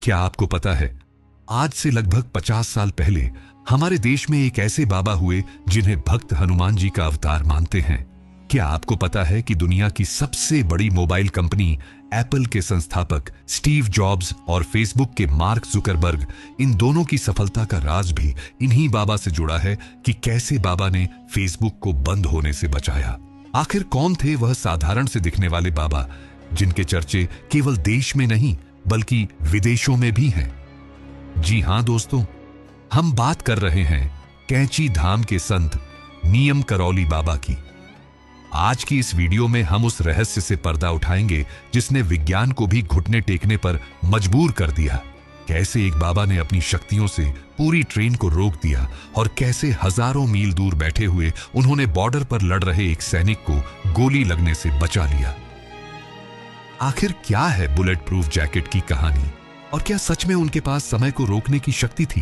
क्या आपको पता है, आज से लगभग 50 साल पहले हमारे देश में एक ऐसे बाबा हुए जिन्हें भक्त हनुमान जी का अवतार मानते हैं। क्या आपको पता है कि दुनिया की सबसे बड़ी मोबाइल कंपनी एप्पल के संस्थापक स्टीव जॉब्स और फेसबुक के मार्क जुकरबर्ग, इन दोनों की सफलता का राज भी इन्हीं बाबा से जुड़ा है कि कैसे बाबा ने फेसबुक को बंद होने से बचाया। आखिर कौन थे वह साधारण से दिखने वाले बाबा जिनके चर्चे केवल देश में नहीं बल्कि विदेशों में भी हैं? जी हां दोस्तों, हम बात कर रहे हैं कैंची धाम के संत नियम करौली बाबा की। आज की इस वीडियो में हम उस रहस्य से पर्दा उठाएंगे जिसने विज्ञान को भी घुटने टेकने पर मजबूर कर दिया। कैसे एक बाबा ने अपनी शक्तियों से पूरी ट्रेन को रोक दिया और कैसे हजारों मील दूर बैठे हुए उन्होंने बॉर्डर पर लड़ रहे एक सैनिक को गोली लगने से बचा लिया। आखिर क्या है बुलेट प्रूफ जैकेट की कहानी, और क्या सच में उनके पास समय को रोकने की शक्ति थी?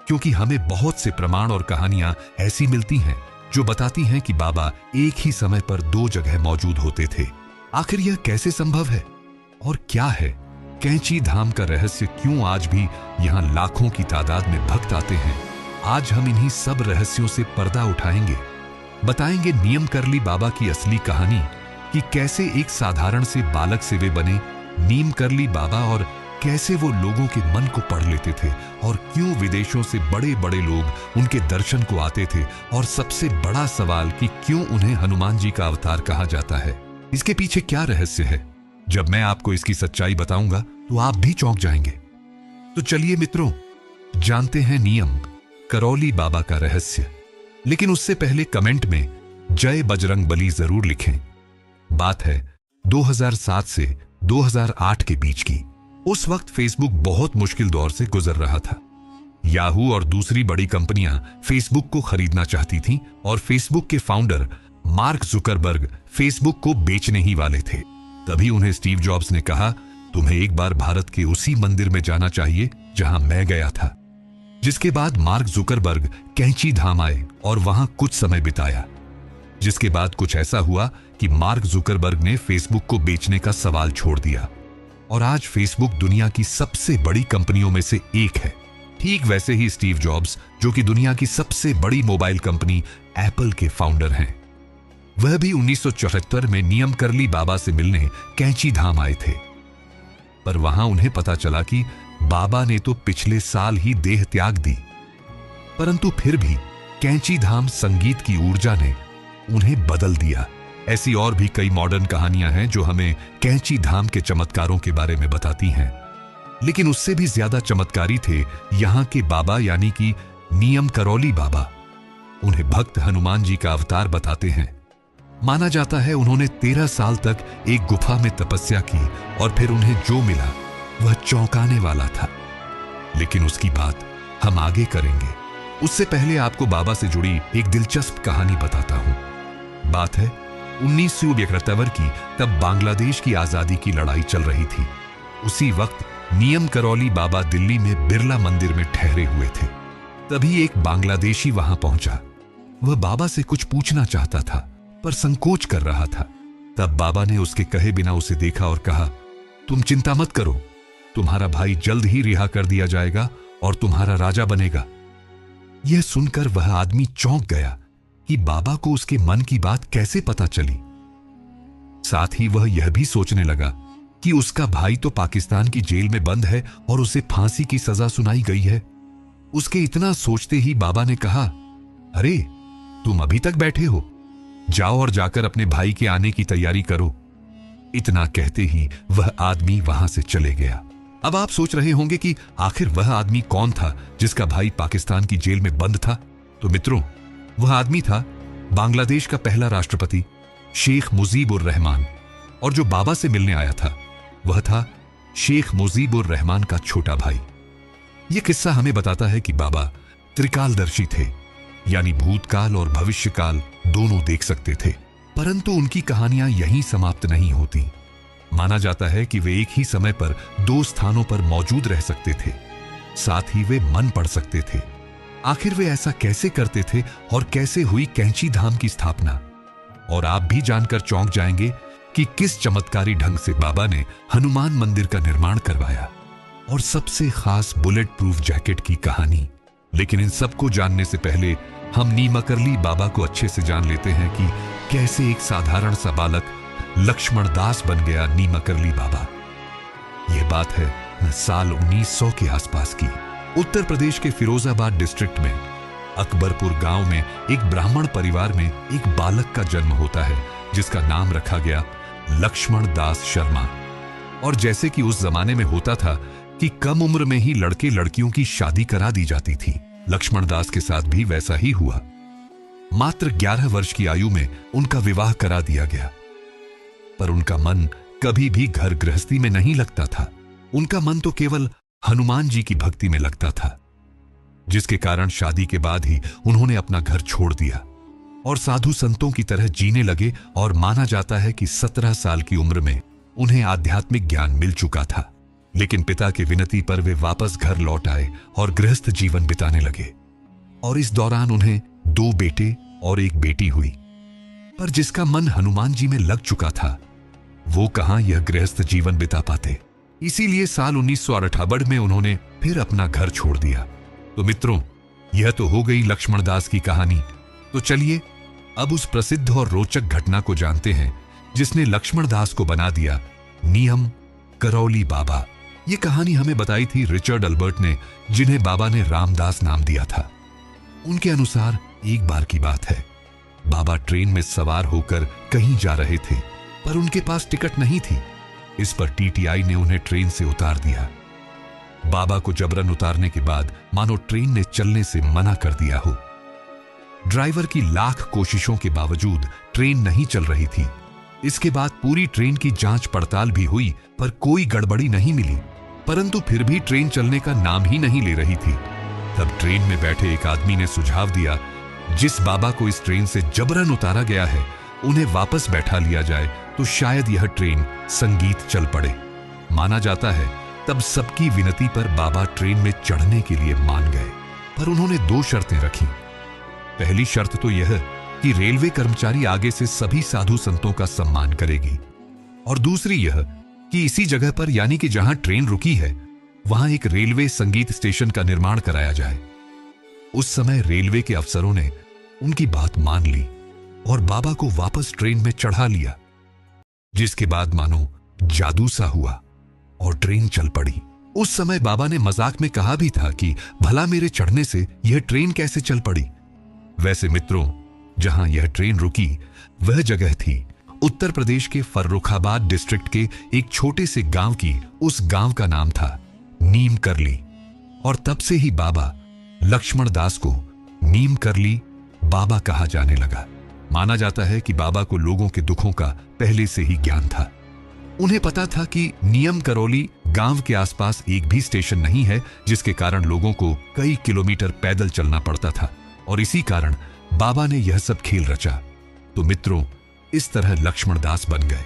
क्योंकि हमें बहुत से प्रमाण और कहानियां ऐसी मिलती हैं जो बताती हैं कि बाबा एक ही समय पर दो जगह मौजूद होते थे। आखिर यह कैसे संभव है और क्या है कैंची धाम का रहस्य? क्यों आज भी यहां लाखों की तादाद में भक्त आते हैं? आज हम इन्हीं सब रहस्यों से पर्दा उठाएंगे, बताएंगे नियम करली बाबा की असली कहानी कि कैसे एक साधारण से बालक से वे बने नीम करली बाबा, और कैसे वो लोगों के मन को पढ़ लेते थे, और क्यों विदेशों से बड़े बड़े लोग उनके दर्शन को आते थे, और सबसे बड़ा सवाल कि क्यों उन्हें हनुमान जी का अवतार कहा जाता है। इसके पीछे क्या रहस्य है? जब मैं आपको इसकी सच्चाई बताऊंगा तो आप भी चौंक जाएंगे। तो चलिए मित्रों, जानते हैं नियम करौली बाबा का रहस्य। लेकिन उससे पहले कमेंट में जय बजरंग बली जरूर लिखें। बात है 2007 से 2008 के बीच की। उस वक्त फेसबुक बहुत मुश्किल दौर से गुजर रहा था। याहू और दूसरी बड़ी कंपनियां फेसबुक को खरीदना चाहती थीं और फेसबुक के फाउंडर मार्क जुकरबर्ग फेसबुक को बेचने ही वाले थे। तभी उन्हें स्टीव जॉब्स ने कहा, तुम्हें एक बार भारत के उसी मंदिर में जाना चाहिए जहां मैं गया था। जिसके बाद मार्क जुकरबर्ग कैंची धाम आए और वहां कुछ समय बिताया। जिसके बाद कुछ ऐसा हुआ कि मार्क जुकरबर्ग ने फेसबुक को बेचने का सवाल छोड़ दिया और आज फेसबुक दुनिया की सबसे बड़ी कंपनियों में से एक है। ठीक वैसे ही स्टीव जॉब्स, जो कि दुनिया की सबसे बड़ी मोबाइल कंपनी एप्पल के फाउंडर हैं, वह भी 1974 में नियम करली बाबा से मिलने कैंची धाम आए थे। पर वहां उन्हें पता चला कि बाबा ने तो पिछले साल ही देह त्याग दी। परंतु फिर भी कैंची धाम संगीत की ऊर्जा ने उन्हें बदल दिया। ऐसी और भी कई मॉडर्न कहानियां हैं जो हमें कैंची धाम के चमत्कारों के बारे में बताती हैं। लेकिन उससे भी ज्यादा चमत्कारी थे यहां के बाबा, यानी कि नियम करौली बाबा। उन्हें भक्त हनुमान जी का अवतार बताते हैं। माना जाता है उन्होंने 13 साल तक एक गुफा में तपस्या की और फिर उन्हें जो मिला वह चौंकाने वाला था। लेकिन उसकी बात हम आगे करेंगे। उससे पहले आपको बाबा से जुड़ी एक दिलचस्प कहानी बताता हूं। बात है 1971 की। तब बांग्लादेश की आजादी की लड़ाई चल रही थी। उसी वक्त नियम करौली बाबा दिल्ली में बिरला मंदिर में ठहरे हुए थे। तभी एक बांग्लादेशी वहां पहुंचा। वह बाबा से कुछ पूछना चाहता था पर संकोच कर रहा था। तब बाबा ने उसके कहे बिना उसे देखा और कहा, तुम चिंता मत करो, तुम्हारा भाई जल्द ही रिहा कर दिया जाएगा और तुम्हारा राजा बनेगा। यह सुनकर वह आदमी चौंक गया कि बाबा को उसके मन की बात कैसे पता चली। साथ ही वह यह भी सोचने लगा कि उसका भाई तो पाकिस्तान की जेल में बंद है और उसे फांसी की सजा सुनाई गई है। उसके इतना सोचते ही बाबा ने कहा, अरे तुम अभी तक बैठे हो, जाओ और जाकर अपने भाई के आने की तैयारी करो। इतना कहते ही वह आदमी वहां से चले गया। अब आप सोच रहे होंगे कि आखिर वह आदमी कौन था जिसका भाई पाकिस्तान की जेल में बंद था? तो मित्रों, वह आदमी था बांग्लादेश का पहला राष्ट्रपति शेख मुजीबुर रहमान। और जो बाबा से मिलने आया था वह था शेख मुजीबुर रहमान का छोटा भाई। यह किस्सा हमें बताता है कि बाबा त्रिकालदर्शी थे, यानी भूतकाल और भविष्यकाल दोनों देख सकते थे। परंतु उनकी कहानियां यहीं समाप्त नहीं होती। माना जाता है कि वे एक ही समय पर दो स्थानों पर मौजूद रह सकते थे, साथ ही वे मन पढ़ सकते थे। आखिर वे ऐसा कैसे करते थे और कैसे हुई कैंची धाम की स्थापना? और आप भी जानकर चौंक जाएंगे कि किस चमत्कारी ढंग से बाबा ने हनुमान मंदिर का निर्माण करवाया और सबसे खास बुलेट प्रूफ जैकेट की कहानी। लेकिन इन सबको जानने से पहले हम नीमकरली बाबा को अच्छे से जान लेते हैं कि कैसे एक साधारण सा बालक लक्ष्मण दास बन गया नीमकरली बाबा। यह बात है साल 1900 के आसपास की। उत्तर प्रदेश के फिरोजाबाद डिस्ट्रिक्ट में अकबरपुर गांव में एक ब्राह्मण परिवार में एक बालक का जन्म होता है जिसका नाम रखा गया लक्ष्मण दास शर्मा। और जैसे कि उस जमाने में होता था कि कम उम्र में ही लड़के लड़कियों की शादी करा दी जाती थी, लक्ष्मण दास के साथ भी वैसा ही हुआ। मात्र 11 वर्ष की आयु में उनका विवाह करा दिया गया। पर उनका मन कभी भी घर गृहस्थी में नहीं लगता था। उनका मन तो केवल हनुमान जी की भक्ति में लगता था, जिसके कारण शादी के बाद ही उन्होंने अपना घर छोड़ दिया और साधु संतों की तरह जीने लगे। और माना जाता है कि 17 साल की उम्र में उन्हें आध्यात्मिक ज्ञान मिल चुका था। लेकिन पिता की विनती पर वे वापस घर लौट आए और गृहस्थ जीवन बिताने लगे। और इस दौरान उन्हें 2 बेटे और 1 बेटी हुई। पर जिसका मन हनुमान जी में लग चुका था वो कहां यह गृहस्थ जीवन बिता पाते। इसीलिए साल 1968 में उन्होंने फिर अपना घर छोड़ दिया। तो मित्रों, यह तो हो गई लक्ष्मण दास की कहानी। तो चलिए अब उस प्रसिद्ध और रोचक घटना को जानते हैं जिसने लक्ष्मण दास को बना दिया नियम करौली बाबा। यह कहानी हमें बताई थी रिचर्ड अल्बर्ट ने, जिन्हें बाबा ने रामदास नाम दिया था। उनके अनुसार एक बार की बात है, बाबा ट्रेन में सवार होकर कहीं जा रहे थे, पर उनके पास टिकट नहीं थी। इस पर टीटीआई ने उन्हें ट्रेन से उतार दिया। बाबा को जबरन उतारने के बाद मानो ट्रेन ने चलने से मना कर दिया हो। ड्राइवर की लाख कोशिशों के बावजूद ट्रेन नहीं चल रही थी। इसके बाद पूरी ट्रेन की जांच पड़ताल भी हुई पर कोई गड़बड़ी नहीं मिली, परंतु फिर भी ट्रेन चलने का नाम ही नहीं ले रही थी। तब ट्रेन में बैठे एक आदमी ने सुझाव दिया, जिस बाबा को इस ट्रेन से जबरन उतारा गया है उन्हें वापस बैठा लिया जाए तो शायद यह ट्रेन संगीत चल पड़े। माना जाता है तब सबकी विनती पर बाबा ट्रेन में चढ़ने के लिए मान गए, पर उन्होंने 2 शर्तें रखी। पहली शर्त तो यह कि रेलवे कर्मचारी आगे से सभी साधु संतों का सम्मान करेगी, और दूसरी यह कि इसी जगह पर यानी कि जहां ट्रेन रुकी है वहां एक रेलवे संगीत स्टेशन का निर्माण कराया जाए। उस समय रेलवे के अफसरों ने उनकी बात मान ली और बाबा को वापस ट्रेन में चढ़ा लिया, जिसके बाद मानो जादू सा हुआ और ट्रेन चल पड़ी। उस समय बाबा ने मजाक में कहा भी था कि भला मेरे चढ़ने से यह ट्रेन कैसे चल पड़ी। वैसे मित्रों, जहां यह ट्रेन रुकी वह जगह थी उत्तर प्रदेश के फर्रुखाबाद डिस्ट्रिक्ट के एक छोटे से गांव की। उस गांव का नाम था नीम करली, और तब से ही बाबा लक्ष्मण दास को नीम करली बाबा कहा जाने लगा। माना जाता है कि बाबा को लोगों के दुखों का पहले से ही ज्ञान था। उन्हें पता था कि नियम करौली गांव के आसपास एक भी स्टेशन नहीं है, जिसके कारण लोगों को कई किलोमीटर पैदल चलना पड़ता था, और इसी कारण बाबा ने यह सब खेल रचा। तो मित्रों, इस तरह लक्ष्मण दास बन गए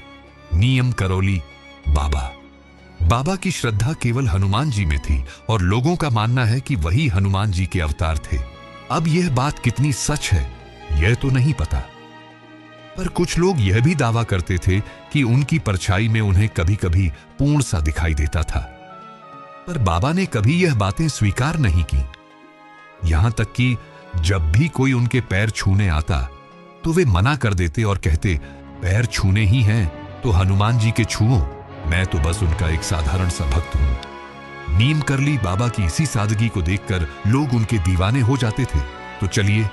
नियम करौली बाबा। बाबा की श्रद्धा केवल हनुमान जी में थी और लोगों का मानना है कि वही हनुमान जी के अवतार थे। अब यह बात कितनी सच है यह तो नहीं पता, पर कुछ लोग यह भी दावा करते थे कि उनकी परछाई में उन्हें कभी कभी पूर्ण सा दिखाई देता था। पर बाबा ने कभी यह बातें स्वीकार नहीं की। यहां तक कि जब भी कोई उनके पैर छूने आता तो वे मना कर देते और कहते, पैर छूने ही हैं तो हनुमान जी के छुओ, मैं तो बस उनका एक साधारण सा भक्त हूं। नीम करली बाबा की इसी सादगी को देखकर लोग उनके दीवाने हो जाते थे। तो चलिए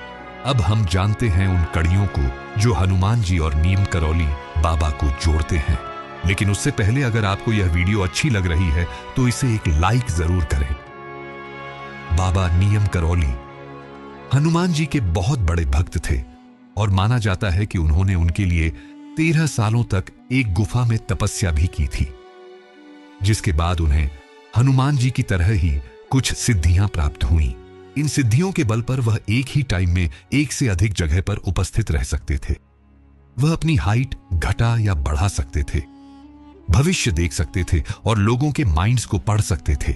अब हम जानते हैं उन कड़ियों को जो हनुमान जी और नीम करौली बाबा को जोड़ते हैं। लेकिन उससे पहले अगर आपको यह वीडियो अच्छी लग रही है तो इसे एक लाइक जरूर करें। बाबा नियम करौली हनुमान जी के बहुत बड़े भक्त थे और माना जाता है कि उन्होंने उनके लिए 13 सालों तक एक गुफा में तपस्या भी की थी, जिसके बाद उन्हें हनुमान जी की तरह ही कुछ सिद्धियां प्राप्त हुईं। इन सिद्धियों के बल पर वह एक ही टाइम में एक से अधिक जगह पर उपस्थित रह सकते थे। वह अपनी हाइट घटा या बढ़ा सकते थे, भविष्य देख सकते थे और लोगों के माइंड्स को पढ़ सकते थे।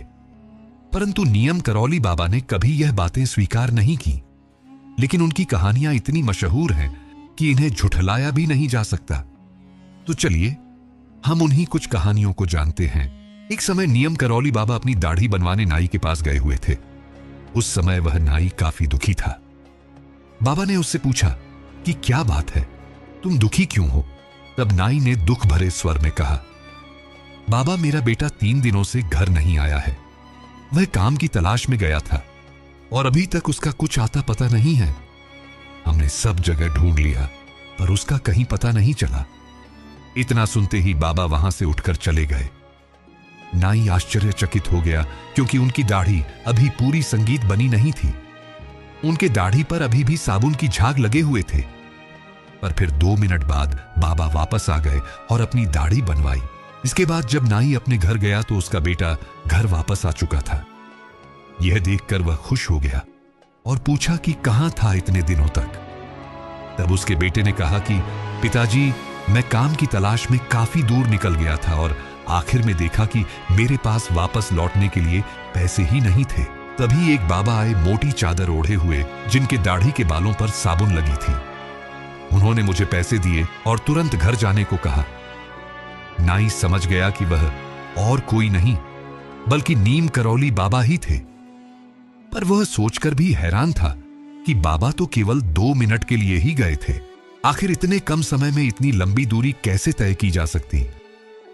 परंतु नियम करौली बाबा ने कभी यह बातें स्वीकार नहीं की। लेकिन उनकी कहानियां इतनी मशहूर हैं कि इन्हें झुठलाया भी नहीं जा सकता। तो चलिए हम उन्हीं कुछ कहानियों को जानते हैं एक समय नियम करौली बाबा अपनी दाढ़ी बनवाने नाई के पास गए हुए थे। उस समय वह नाई काफी दुखी था। बाबा ने उससे पूछा कि क्या बात है, तुम दुखी क्यों हो? तब नाई ने दुख भरे स्वर में कहा, बाबा मेरा बेटा 3 दिनों से घर नहीं आया है। वह काम की तलाश में गया था और अभी तक उसका कुछ आता पता नहीं है। हमने सब जगह ढूंढ लिया पर उसका कहीं पता नहीं चला। इतना सुनते ही बाबा वहां से उठकर चले गए। नाई आश्चर्यचकित हो गया क्योंकि उनकी दाढ़ी अभी पूरी संगीत बनी नहीं थी। उनके दाढ़ी पर अभी भी साबुन की झाग लगे हुए थे। पर फिर 2 मिनट बाद बाबा वापस आ गए और अपनी दाढ़ी बनवाई। इसके बाद जब नाई अपने घर गया तो उसका बेटा घर वापस आ चुका था। यह देखकर वह खुश हो गया और पूछा कि कहां था इतने दिनों तक। तब उसके बेटे ने कहा कि पिताजी, मैं काम की तलाश में काफी दूर निकल गया था और आखिर में देखा कि मेरे पास वापस लौटने के लिए पैसे ही नहीं थे। तभी एक बाबा आए, मोटी चादर ओढ़े हुए, जिनके दाढ़ी के बालों पर साबुन लगी थी। उन्होंने मुझे पैसे दिए और तुरंत घर जाने को कहा। नाई समझ गया कि वह और कोई नहीं बल्कि नीम करौली बाबा ही थे। पर वह सोचकर भी हैरान था कि बाबा तो केवल 2 मिनट के लिए ही गए थे। आखिर इतने कम समय में इतनी लंबी दूरी कैसे तय की जा सकती?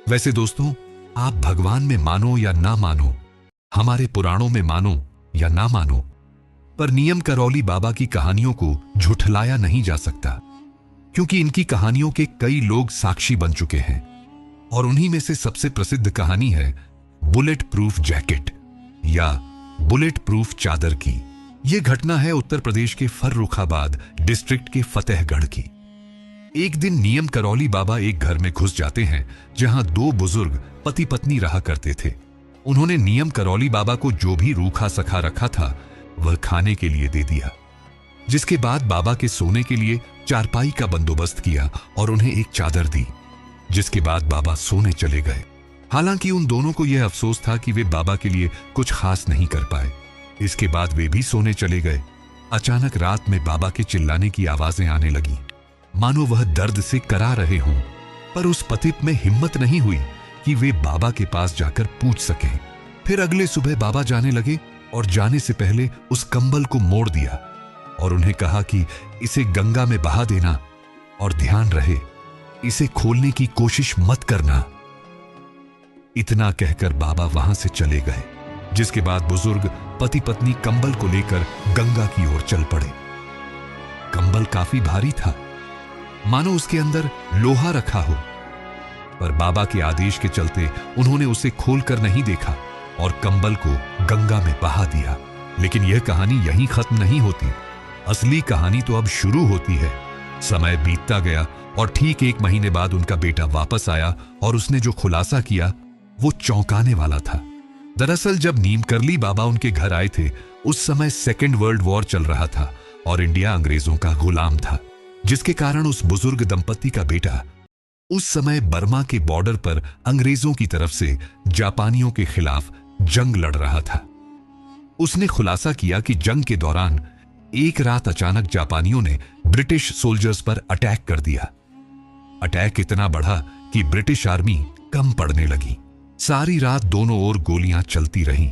वैसे दोस्तों, आप भगवान में मानो या ना मानो, हमारे पुराणों में मानो या ना मानो, पर नियम करौली बाबा की कहानियों को झुठलाया नहीं जा सकता, क्योंकि इनकी कहानियों के कई लोग साक्षी बन चुके हैं। और उन्हीं में से सबसे प्रसिद्ध कहानी है बुलेट प्रूफ जैकेट या बुलेट प्रूफ चादर की। यह घटना है उत्तर प्रदेश के फर्रुखाबाद डिस्ट्रिक्ट के फतेहगढ़ की। एक दिन नियम करौली बाबा एक घर में घुस जाते हैं जहां 2 बुजुर्ग पति पत्नी रहा करते थे। उन्होंने नियम करौली बाबा को जो भी रूखा सखा रखा था वह खाने के लिए दे दिया, जिसके बाद बाबा के सोने के लिए चारपाई का बंदोबस्त किया और उन्हें एक चादर दी, जिसके बाद बाबा सोने चले गए। हालांकि उन दोनों को यह अफसोस था कि वे बाबा के लिए कुछ खास नहीं कर पाए। इसके बाद वे भी सोने चले गए। अचानक रात में बाबा के चिल्लाने की आवाजें आने लगी, मानो वह दर्द से करा रहे हों। पर उस पतित में हिम्मत नहीं हुई कि वे बाबा के पास जाकर पूछ सकें। फिर अगले सुबह बाबा जाने लगे और जाने से पहले उस कंबल को मोड़ दिया और उन्हें कहा कि इसे गंगा में बहा देना और ध्यान रहे इसे खोलने की कोशिश मत करना। इतना कहकर बाबा वहां से चले गए, जिसके बाद बुजुर्ग पति पत्नी कंबल को लेकर गंगा की ओर चल पड़े। कंबल काफी भारी था, मानो उसके अंदर लोहा रखा हो, पर बाबा के आदेश के चलते उन्होंने उसे खोलकर नहीं देखा और कंबल को गंगा में बहा दिया। लेकिन यह कहानी यहीं खत्म नहीं होती। असली कहानी तो अब शुरू होती है। समय बीतता गया और ठीक 1 महीने बाद उनका बेटा वापस आया और उसने जो खुलासा किया वो चौंकाने वाला था। दरअसल जब नीम करली बाबा उनके घर आए थे, उस समय 2nd वर्ल्ड वॉर चल रहा था और इंडिया अंग्रेजों का गुलाम था, जिसके कारण उस बुजुर्ग दंपत्ति का बेटा उस समय बर्मा के बॉर्डर पर अंग्रेजों की तरफ से जापानियों के खिलाफ जंग लड़ रहा था। उसने खुलासा किया कि जंग के दौरान एक रात अचानक जापानियों ने ब्रिटिश सोल्जर्स पर अटैक कर दिया। अटैक इतना बढ़ा कि ब्रिटिश आर्मी कम पड़ने लगी। सारी रात दोनों ओर गोलियां चलती रहीं।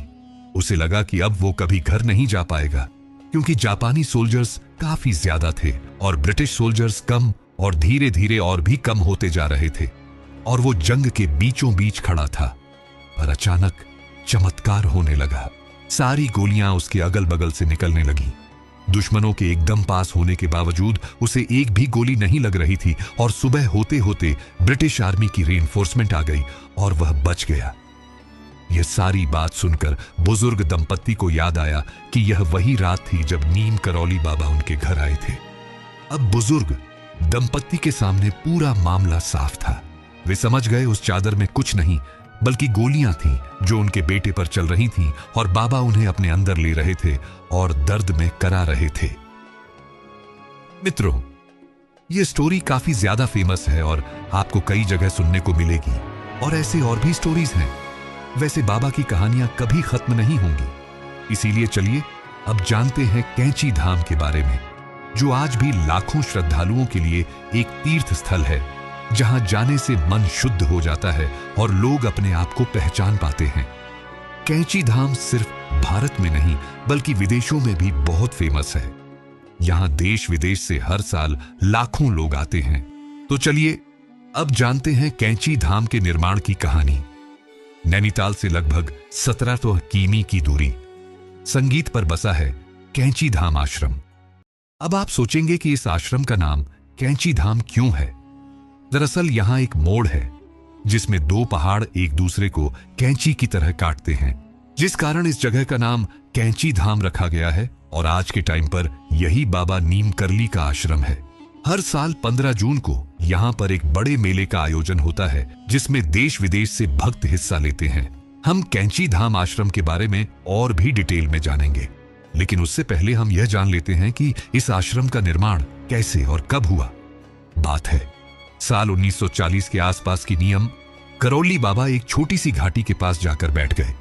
उसे लगा कि अब वो कभी घर नहीं जा पाएगा, क्योंकि जापानी सोल्जर्स काफी ज्यादा थे और ब्रिटिश सोल्जर्स कम और धीरे धीरे और भी कम होते जा रहे थे और वो जंग के बीचों बीच खड़ा था। पर अचानक चमत्कार होने लगा। सारी गोलियां उसके अगल बगल से निकलने लगी। दुश्मनों के एकदम पास होने के बावजूद उसे एक भी गोली नहीं लग रही थी और सुबह होते होते ब्रिटिश आर्मी की रीइंफोर्समेंट आ गई और वह बच गया। यह सारी बात सुनकर बुजुर्ग दंपत्ति को याद आया कि यह वही रात थी जब नीम करौली बाबा उनके घर आए थे। अब बुजुर्ग दंपत्ति के सामने पूरा मामला साफ था। वे समझ गए उस चादर में कुछ नहीं बल्कि गोलियां थीं जो उनके बेटे पर चल रही थीं और बाबा उन्हें अपने अंदर ले रहे थे और दर्द में करा रहे थे। मित्रों, यह स्टोरी काफी ज्यादा फेमस है और आपको कई जगह सुनने को मिलेगी और ऐसे और भी स्टोरीज हैं। वैसे बाबा की कहानियां कभी खत्म नहीं होंगी। इसीलिए चलिए अब जानते हैं कैंची धाम के बारे में, जो आज भी लाखों श्रद्धालुओं के लिए एक तीर्थ स्थल है जहां जाने से मन शुद्ध हो जाता है और लोग अपने आप को पहचान पाते हैं। कैंची धाम सिर्फ भारत में नहीं बल्कि विदेशों में भी बहुत फेमस है। यहां देश विदेश से हर साल लाखों लोग आते हैं। तो चलिए अब जानते हैं कैंची धाम के निर्माण की कहानी। नैनीताल से लगभग 1700 किमी की दूरी संगीत पर बसा है कैंची धाम आश्रम। अब आप सोचेंगे कि इस आश्रम का नाम कैंची धाम क्यों है। दरअसल यहां एक मोड़ है जिसमें दो पहाड़ एक दूसरे को कैंची की तरह काटते हैं, जिस कारण इस जगह का नाम कैंची धाम रखा गया है। और आज के टाइम पर यही बाबा नीम करली का आश्रम है। हर साल 15 जून को यहां पर एक बड़े मेले का आयोजन होता है जिसमें देश विदेश से भक्त हिस्सा लेते हैं। हम कैंची धाम आश्रम के बारे में और भी डिटेल में जानेंगे, लेकिन उससे पहले हम यह जान लेते हैं कि इस आश्रम का निर्माण कैसे और कब हुआ। बात है साल 1940 के आसपास की। नियम करौली बाबा एक छोटी सी घाटी के पास जाकर बैठ गए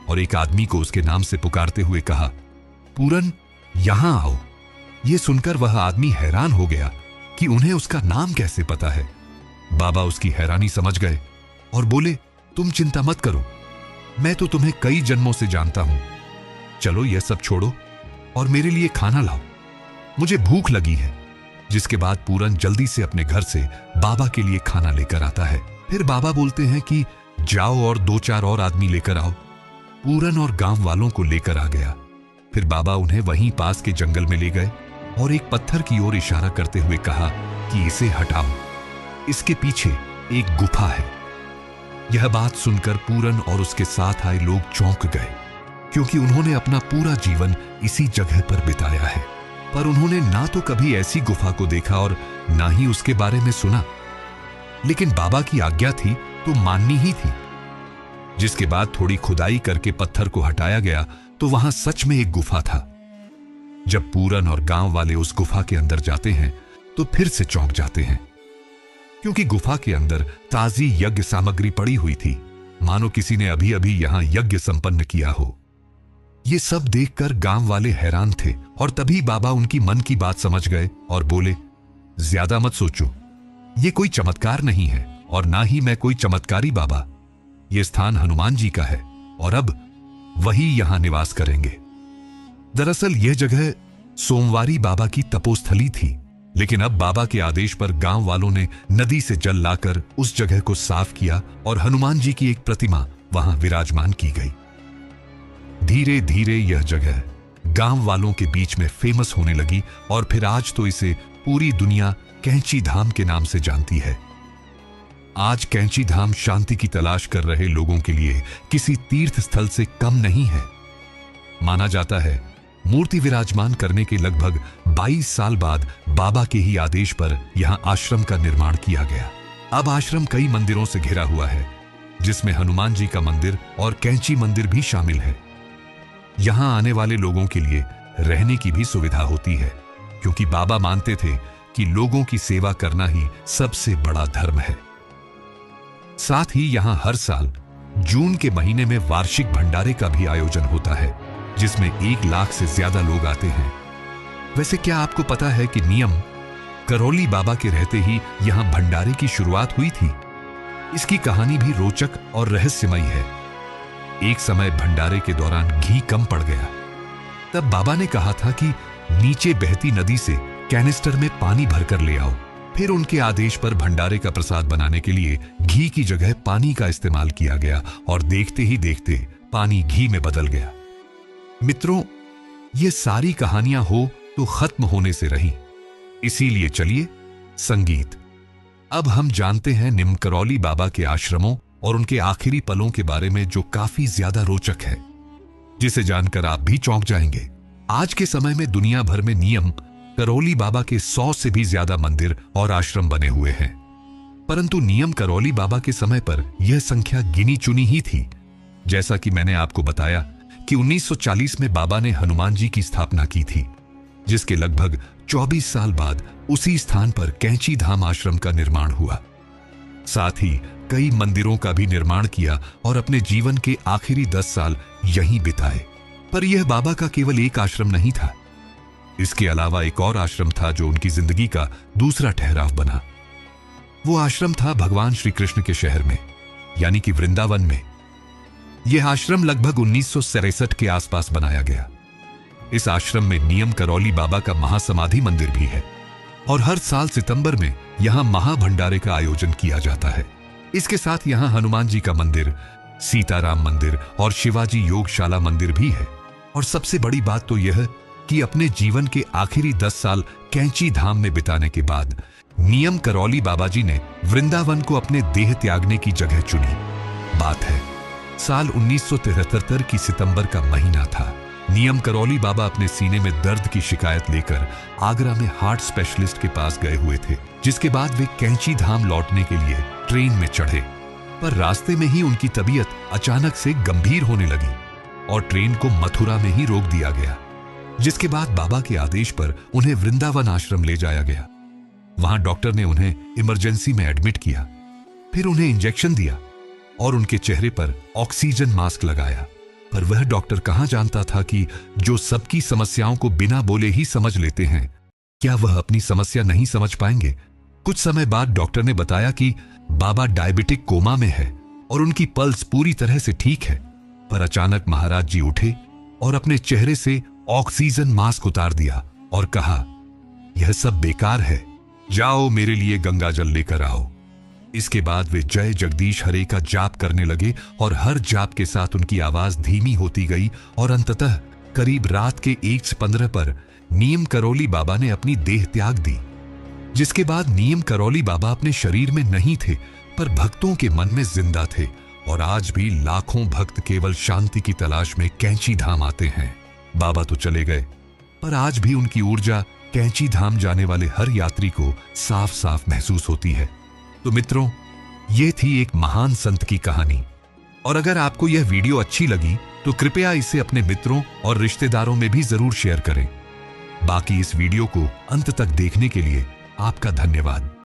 और एक आदमी को उसके नाम से पुकारते हुए कहा, पूरन यहां आओ। यह सुनकर वह आदमी हैरान हो गया कि उन्हें उसका नाम कैसे पता है। बाबा उसकी हैरानी समझ गए और बोले, तुम चिंता मत करो, मैं तो तुम्हें कई जन्मों से जानता हूं। चलो यह सब छोड़ो और मेरे लिए खाना लाओ, मुझे भूख लगी है। जिसके बाद पूरन जल्दी से अपने घर से बाबा के लिए खाना लेकर आता है। फिर बाबा बोलते हैं कि जाओ और 2-4 और आदमी लेकर आओ। पूरन और गांव वालों को लेकर आ गया। फिर बाबा उन्हें वहीं पास के जंगल में ले गए और एक पत्थर की ओर इशारा करते हुए कहा कि इसे हटाओ, इसके पीछे एक गुफा है। यह बात सुनकर पूरन और उसके साथ आए लोग चौंक गए, क्योंकि उन्होंने अपना पूरा जीवन इसी जगह पर बिताया है, पर उन्होंने ना तो कभी ऐसी गुफा को देखा और ना ही उसके बारे में सुना। लेकिन बाबा की आज्ञा थी तो माननी ही थी। जिसके बाद थोड़ी खुदाई करके पत्थर को हटाया गया तो वहां सच में एक गुफा था। जब पूरन और गांव वाले उस गुफा के अंदर जाते हैं तो फिर से चौंक जाते हैं, क्योंकि गुफा के अंदर ताजी यज्ञ सामग्री पड़ी हुई थी, मानो किसी ने अभी अभी यहां यज्ञ संपन्न किया हो। ये सब देखकर गांव वाले हैरान थे और तभी बाबा उनकी मन की बात समझ गए और बोले, ज्यादा मत सोचो, ये कोई चमत्कार नहीं है और ना ही मैं कोई चमत्कारी बाबा। ये स्थान हनुमान जी का है और अब वही यहां निवास करेंगे। दरअसल यह जगह सोमवारी बाबा की तपोस्थली थी, लेकिन अब बाबा के आदेश पर गांव वालों ने नदी से जल लाकर उस जगह को साफ किया और हनुमान जी की एक प्रतिमा वहां विराजमान की गई। धीरे धीरे यह जगह गांव वालों के बीच में फेमस होने लगी और फिर आज तो इसे पूरी दुनिया कैंची धाम के नाम से जानती है। आज कैंची धाम शांति की तलाश कर रहे लोगों के लिए किसी तीर्थ स्थल से कम नहीं है। माना जाता है मूर्ति विराजमान करने के लगभग 22 साल बाद बाबा के ही आदेश पर यहां आश्रम का निर्माण किया गया। अब आश्रम कई मंदिरों से घिरा हुआ है, जिसमें हनुमान जी का मंदिर और कैंची मंदिर भी शामिल है। यहां आने वाले लोगों के लिए रहने की भी सुविधा होती है, क्योंकि बाबा मानते थे कि लोगों की सेवा करना ही सबसे बड़ा धर्म है। साथ ही यहां हर साल जून के महीने में वार्षिक भंडारे का भी आयोजन होता है, जिसमें 1 लाख से ज्यादा लोग आते हैं। वैसे क्या आपको पता है कि नियम करौली बाबा के रहते ही यहां भंडारे की शुरुआत हुई थी? इसकी कहानी भी रोचक और रहस्यमयी है। एक समय भंडारे के दौरान घी कम पड़ गया। तब बाबा ने कहा था कि नीचे बहती नदी से कैनिस्टर में पानी भरकर ले आओ। फिर उनके आदेश पर भंडारे का प्रसाद बनाने के लिए घी की जगह पानी का इस्तेमाल किया गया और देखते ही देखते पानी घी में बदल गया। मित्रों, ये सारी कहानियां हो तो खत्म होने से रही, इसीलिए चलिए संगीत। अब हम जानते हैं निमकरौली बाबा के आश्रमों और उनके आखिरी पलों के बारे में, जो काफी ज्यादा रोचक है, जिसे जानकर आप भी चौंक जाएंगे। आज के समय में दुनिया भर में नियम करौली बाबा के 100 से भी ज्यादा मंदिर और आश्रम बने हुए हैं, परंतु नियम करौली बाबा के समय पर यह संख्या गिनी चुनी ही थी। जैसा कि मैंने आपको बताया कि 1940 में बाबा ने हनुमान जी की स्थापना की थी, जिसके लगभग 24 साल बाद उसी स्थान पर कैंची धाम आश्रम का निर्माण हुआ। साथ ही कई मंदिरों का भी निर्माण किया और अपने जीवन के आखिरी 10 साल यहीं बिताए। पर यह बाबा का केवल एक आश्रम नहीं था, इसके अलावा एक और आश्रम था जो उनकी जिंदगी का दूसरा ठहराव बना। वो आश्रम था भगवान श्री कृष्ण के शहर में, यानी कि वृंदावन में। यह आश्रम लगभग 1963 के आसपास बनाया गया। इस आश्रम में नियम करौली बाबा का महासमाधि मंदिर भी है और हर साल सितंबर में यहां महाभंडारे का आयोजन किया जाता है। इसके साथ यहां हनुमान जी का मंदिर, सीताराम मंदिर और शिवाजी योगशाला मंदिर भी है। और सबसे बड़ी बात तो यह कि अपने जीवन के आखिरी 10 साल कैंची धाम में बिताने के बाद नियम करौली बाबा जी ने वृंदावन को अपने देह त्यागने की जगह चुनी। बात है साल 1973 की सितंबर का महीना था। नियम करौली बाबा अपने सीने में दर्द की शिकायत लेकर आगरा में हार्ट स्पेशलिस्ट के पास गए हुए थे, जिसके बाद वे कैंची धाम लौटने के लिए ट्रेन में चढ़े। पर रास्ते में ही उनकी तबीयत अचानक से गंभीर होने लगी और ट्रेन को मथुरा में ही रोक दिया गया, जिसके बाद बाबा के आदेश पर उन्हें वृंदावन आश्रम ले जाया गया। वहां डॉक्टर ने उन्हें इमरजेंसी में एडमिट किया, फिर उन्हें इंजेक्शन दिया और उनके चेहरे पर ऑक्सीजन मास्क लगाया। पर वह डॉक्टर कहां जानता था कि जो सबकी समस्याओं को बिना बोले ही समझ लेते हैं, क्या वह अपनी समस्या नहीं समझ पाएंगे। कुछ समय बाद डॉक्टर ने बताया कि बाबा डायबिटिक कोमा में है और उनकी पल्स पूरी तरह से ठीक है। पर अचानक महाराज जी उठे और अपने चेहरे से ऑक्सीजन मास्क उतार दिया और कहा, यह सब बेकार है, जाओ मेरे लिए गंगा जल लेकर आओ। इसके बाद वे जय जगदीश हरे का जाप करने लगे और हर जाप के साथ उनकी आवाज धीमी होती गई और अंततः करीब रात के 1:15 पर नियम करौली बाबा ने अपनी देह त्याग दी। जिसके बाद नियम करौली बाबा अपने शरीर में नहीं थे, पर भक्तों के मन में जिंदा थे और आज भी लाखों भक्त केवल शांति की तलाश में कैंची धाम आते हैं। बाबा तो चले गए, पर आज भी उनकी ऊर्जा कैंची धाम जाने वाले हर यात्री को साफ साफ महसूस होती है। तो मित्रों, ये थी एक महान संत की कहानी। और अगर आपको यह वीडियो अच्छी लगी तो कृपया इसे अपने मित्रों और रिश्तेदारों में भी जरूर शेयर करें। बाकी इस वीडियो को अंत तक देखने के लिए आपका धन्यवाद।